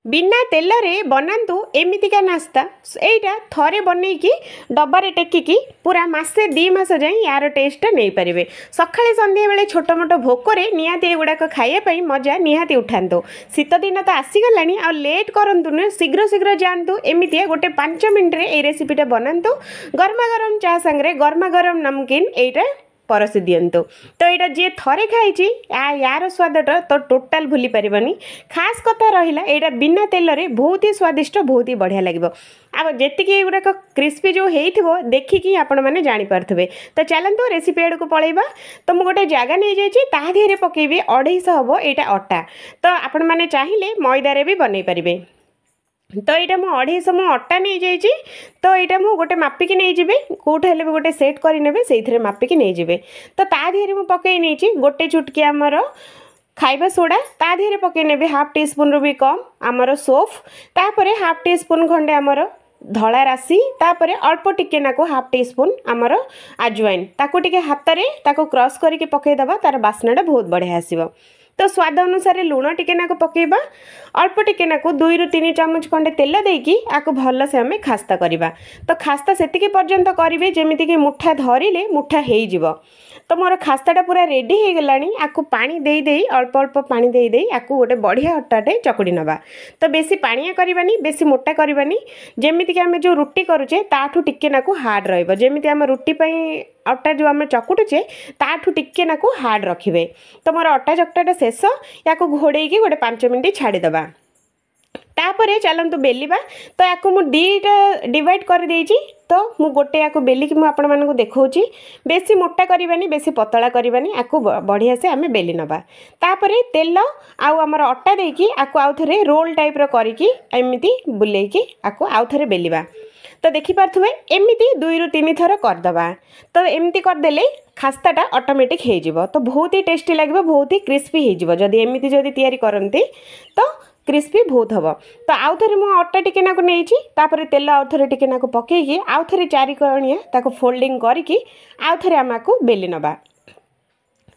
बिना तेल रे बनातु एमितिका नास्ता एटा थरे बनईकी डब्बारे टेकिकी पूरा मासे 2 मास जाए यार टेस्ट नहीं पारे। सकाଳେ संध्या बेले छोट मोट भोकरे निहाती एगुड़ाक खाइबा मजा निहाती उठातु। शीत दिन तो आसीगला आ लेट करूँ शीघ्र शीघ्र जातु। एमती गोटे 5 मिनट ये रेसिपीटा बनातु गरमा गरम चा सांगे गरमा गरम नमकीन एटा परसी दिंतु। तो यहाँ जी थरे खाई यार स्वादटा तो टोटाल भूली पारनी। खास कथा रहा यहाँ बिना तेल रे बहुत ही स्वादिष्ट बहुत ही बढ़िया लगे। अब जी गुड़ाक क्रिस्पी जो हो देखिकी आपण मैंने जापे। तो चलतु रेसिपी आड़ को पलैबा। तो मुझे गोटे जगह नहीं जाइए देहरे पकेबी 250 हम यहाँ अटा। तो आपण मैंने चाहिए मैदारे भी बनई पारे। तो यहाँ मुझे 250 मु अटा नहीं जाइए। तो यहाँ मुझे गोटे मापिकी नहीं जी कौटे भी गोटे सेट करे से मापिकी नहीं जी। तो देहरे मुझे पकई नहीं गोटे चुटकी आमर खाइबा सोडा ता देहरे पकई ने 1/2 टी स्पून रू भी कम आमर सोफ तापर 1/2 टी स्पून खंडे आमर धला राशि तापर अल्प टिके नाको 1/2 टी स्पून आमर आजवाइन ताको टिके हाथ रे ताको क्रश करके पकईदबा तार बास्नाटा बहुत बढ़िया आसीबो। तो स्वाद अनुसार लुण टिके नाको पकेबा अल्प टिके नाको 2 ରୁ 3 चामच खंडे तेल देकी आको भल से आम खास्ता करवा। तो खास्ता सेतिकी पर्यंत करेंगे जमीती कि मुठा धरिले मुठा हो। तो मोर खास्ताटा पूरा रेडी हो गलानी। आको पानी दे दे अल्प अल्प पानी दे दे आको गोटे बढ़िया अट्टाटे चकुड़ी नवा। तो बेसी पानिया करवानी बेसी मोटा करवानी जमीती कि आम जो रुटी करुचे ताठू टिके नाको हार्ड रहिबो। जमीती आम रुटी पई अट्टा जो आम चकुटुचे ताठू टिके नाको हार्ड रखिबे। तो मोर अट्टा चकटाटा शेष या घोड़े गोटे 5 मिनट छाड़ीदबा। तापर चलतु बेलिबा। तो या दुईटा डिवाइड कर देइछि। तो मु गोटे या बेलिकी मुझे देखौछि बेसी मोटा करवानी बेसी पतला करवानी आको बढ़िया से आम बेली नबा। तापर तेल आमर अट्टा देकी आको आउ थरे रोल टाइप रो करिकी एमिति बुलेकी आको आउ थरे बेलिबा। तो देखिपे एमती 2 ରୁ 3 थर करदबा। तो एमती करदेले खास्ताटा ऑटोमेटिक हो। तो बहुत ही टेस्टी लगे बहुत ही क्रिस्पी हो। जदि एमती जदि तैयारी करती तो क्रिस्पी बहुत हम। तो आउ थे मुझे अट्टा टिके नाको नहीं तेल आउ थे टिके नाको पकईकी आउ थे 4 कणिया ताको फोल्डिंग करके आउ थे आम को बेली नबा।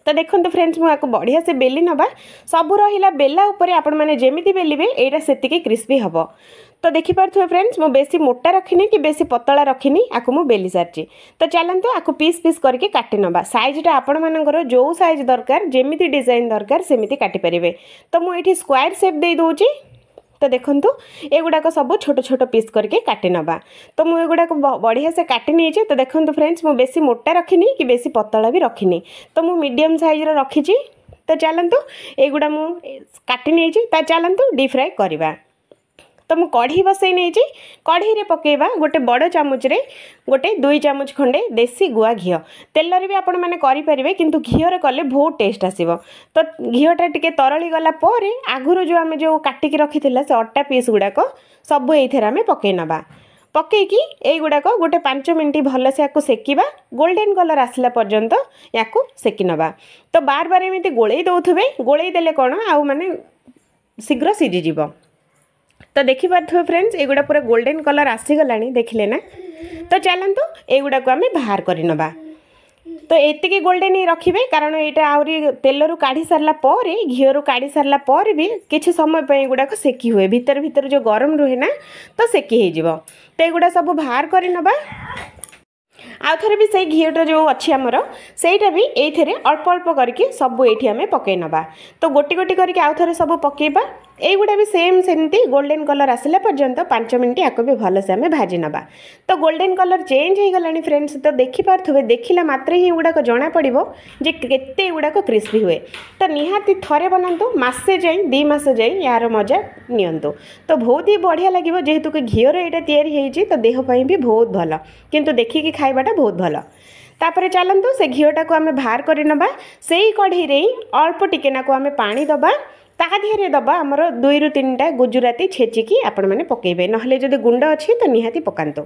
तो देखो फ्रेंड्स मुझे बढ़िया से बेली नबा सबू रहा बेला उपरे आपण मैंने जमीती बेलिबे एटा सेतिकी क्रिस्पी हम। तो देखिपे फ्रेंड्स मु बेसी मोटा रखिनी कि बेसी पतला रखिनी आको मु बेली सारी। तो चलतु आको पीस पीस करके काटी नबा। साइजटा आपण मानकर जो साइज दरकार जेमिति डिजाइन दरकार सेमिति काटी परिबे। तो मु एठी स्क्वायर शेप दे दोची। तो देखंतु एगुड़ाक सब छोट छोट पीस करके काटी नबा। तो मुझे एगुड़ाक बढ़िया से काटी नहीं। तो देखंतु फ्रेंड्स मु बेसी मोटा रखिनी कि बेसी पतला भी रखिनी। तो मु मीडियम साइज रखी। तो चलतु एगुड़ा मु काटी नहीं। तो चलतु डीप फ्राए करवा। तो मु कढ़ी बसई नहीं। कढ़ी रे पकेबा गोटे बड़ चामच रे गोटे 2 चामच खंडे देसी गुआ घी। तेल रे भी आपण माने करि परिबे किंतु घी रे कले बहुत टेस्ट आसीबो। तो घीटा टिके तरली गला परे आगुरो जो आमे जो काटिकी रखिथिला से अट्टा पीस गुड़ाक सब एथेर आमे पकई नबा। पकईकी ए गुड़ाक गोटे 5 मिनट भल से आपको सेकिबा गोल्डन कलर आसला पर्यंत या सेकी नबा। तो बार बार एमती गोलई दउथबे गोलई देले कोन आउ माने शीघ्र सिझी जीवो। तो देखिपे फ्रेंड्स एगुड़ा पूरा गोल्डन कलर आसीगला देखिले ना। तो चलतु एगुड़ा को आम बाहर कर नबा। तो एतिकी गोल्डन ही रखिए कारण यहाँ आहरी तेल रू काढ़ी सारा घी रू काढ़ी सारा भी किसी समय गुड़ाक सेकी हुए भीतर भीतर जो गरम रुहे ना तो सेकी हो। तो एगुड़ा सब बाहर कर नबा। आउ थे भी से घीटा जो अच्छी आमर सेटा भी ये अल्प अल्प करके सब ये आम पकई नबा। तो गोटी गोटी करके आउ थे सब पकेबा। एगुड़ा भी सेम सेमती गोल्डन कलर आसला पर्यंत 5 मिनट आपको भी भल से आम भाजी नबा। तो गोल्डन कलर चेंज हो गलानी फ्रेंड्स। तो देखिपे देखला मात्रे ही गुड़ाक जना पड़ो जे केते गुड़ाक क्रिस्पी हुए। तो निहाती थरे बनातु मासे जाए 2 मास जाए यार मजा नियंतु। तो बहुत ही बढ़िया लगे जेहेतु कि घीर यहाँ तैयारी तो देहपाई भी बहुत भल किंतु देखिकी खाइबाटा बहुत भल। तापर चलतु से घीटा को आम बाहर कर नबा। से कढ़ई रे अल्प टिके नाको आम पानी दबा ता देहरे दबा आमर 2 ରୁ 3टा गुजराती छेचिकी आपण मैंने पकेबे नहले जदि गुंड अच्छी तो निहाती पकातु।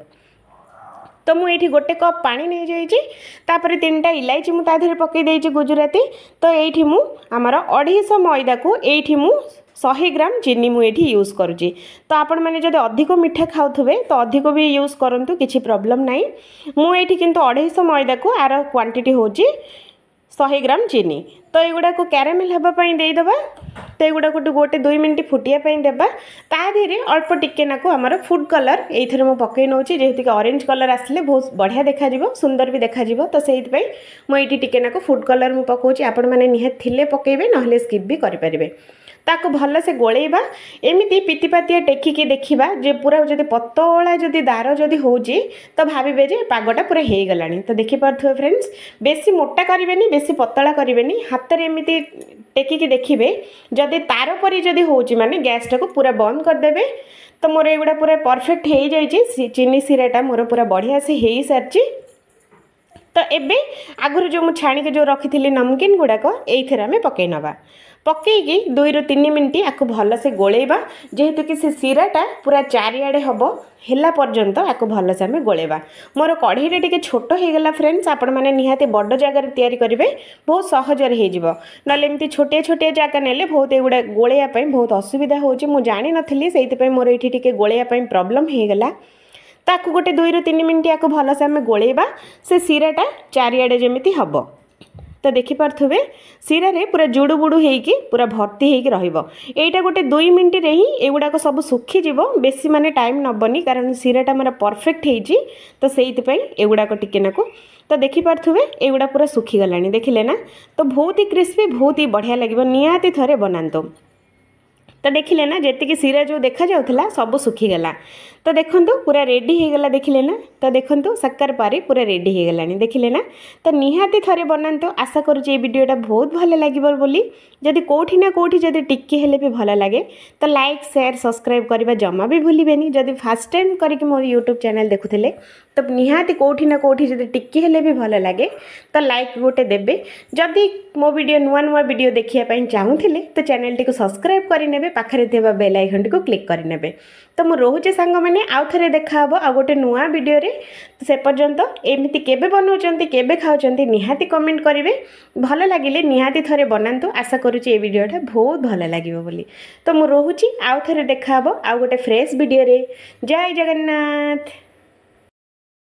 तो मुझे गोटे कप पानी नहीं जाइए। तापर 3टा इलायची मु ता देहरे पकई देइछि गुजराती। तो ये मु आमर 250 मैदा को ये मु 100 ग्राम चीनी मुझे यूज करुँची। तो आपण मैंने जब अधिक मीठा खाऊे तो अधिक भी यूज करूँ किसी प्रॉब्लम ना। मुझे किंतु 250 मैदा को आर क्वांटिटी होची 100 ग्राम चीनी तो युवा को क्यारामेल हाँपाई देदेबा तो युवा को गोटे 2 मिनट फुटापी देवा ता धीरे अल्प टिके नाकू आमर फूड कलर ये मुझे पकई नौ जेहेतु कि ऑरेंज कलर आसिले बहुत बढ़िया देखा सुंदर भी देखा तो से मुझे टिके नाकू फूड कलर मुझे पकाऊँच आपण मैंने निहाती थिले पकेबे ना स्किप भी करें ताको भल से गोलेबा एमती पितिपातिया टेकिकी देखा जे पूरा जदि पतला जदि दार जदि होची तो भावे जे पागटा पूरा हो गलानी तो देखिपे फ्रेंड्स बेसी मोटा करेंगे बेसी पतला करेंगे हाथ में एमती टेकिकी देखिए जदि तार परी जदि होची माने गैस टाको पूरा बंद करदेवे तो मोर एगुड़ा पूरा परफेक्ट हो जाए चीनी सिराटा मोर पूरा बढ़िया से हो सारी तो एबे आगुरी जो छाणिक जो रखी नमकीन गुड़ाक ये आम पकई नवा पकईकी 2 ରୁ 3 मिनट आपको भलसे गोलेबा जेहेतु कि से सिराटा पूरा चारिआडे हम है पर्यंत आपको भलसे आम गोलेबा मोर कढ़ईटा टी छोट होगला फ्रेंड्स आपण मैंने निहाती बड़ जगार तैयारी करेंगे बहुत सहजर हो एमती छोटिया छोटिया जगह ने बहुत एगुड़ा गोलैयापाई बहुत असुविधा होची मु जानी नथिली सेइथिपाई मोर एठी टिके गोलैयापाई प्रॉब्लम होगला ताकू गोटे 2 ରୁ 3 मिनट आपको भलसे आम गोलेबा से सिराटा चारिआडे जमिति हम तो देखिपे सिरा रे पूरा जुड़ू बुड़ू होगी पूरा भर्ती होगी रहीटा गोटे 2 मिनट रे ही एगुड़ाक सब सुखीज बेसी माने टाइम नबनी कारण सिराटा मोर परफेक्ट होती तो से एगुड़ाक टिकेनाकू तो देखिपे एगुड़ा पूरा सुखीगला देखिले ना तो बहुत ही क्रिस्पी बहुत ही बढ़िया लगे निहाती थरे बनातु तो देखिले ना जी सिरा जो देखा जाउथला सब सुखीगला तो देखंतु पूरा रेडी होगला देखिले ना तो देखंतु शक्कर पारी पूरा रेडी होगला देखिले ना तो निहाती थरे बनातु आशा करुँच ये वीडियोटा बहुत भल लगे बोली जदि कोठी ना कोठी जदि टिके हेले भी भल लगे तो लाइक शेयर सब्सक्राइब करवा जमा भी भूलें जदि फास्ट टाइम करके मोर यूट्यूब चैनल देखुले तो निहाती कोठी ना कोठी जदि टिके हेले भी भल लगे तो लाइक गोटे देबे जदि मो वीडियो नुआ नुआ वीडियो देखिया चाहूले तो चैनल टी सब्सक्राइब करने पाखे थे बेल आइकन टी क्लिक करने तो मु रोचे सांग मैंने आउ थे देखा आ गोटे नुआ वीडियो रे तो से पर्यंत एमती केबे बनाउछंती केबे खाउछंती निहाती कमेंट करेंगे भल लगिले निहाती थरे बनातु आशा करुँच ये वीडियोटा बहुत भल लगे बोली तो मु रोची आउ थे देखा आ गोटे फ्रेश वीडियो रे जय जगन्नाथ।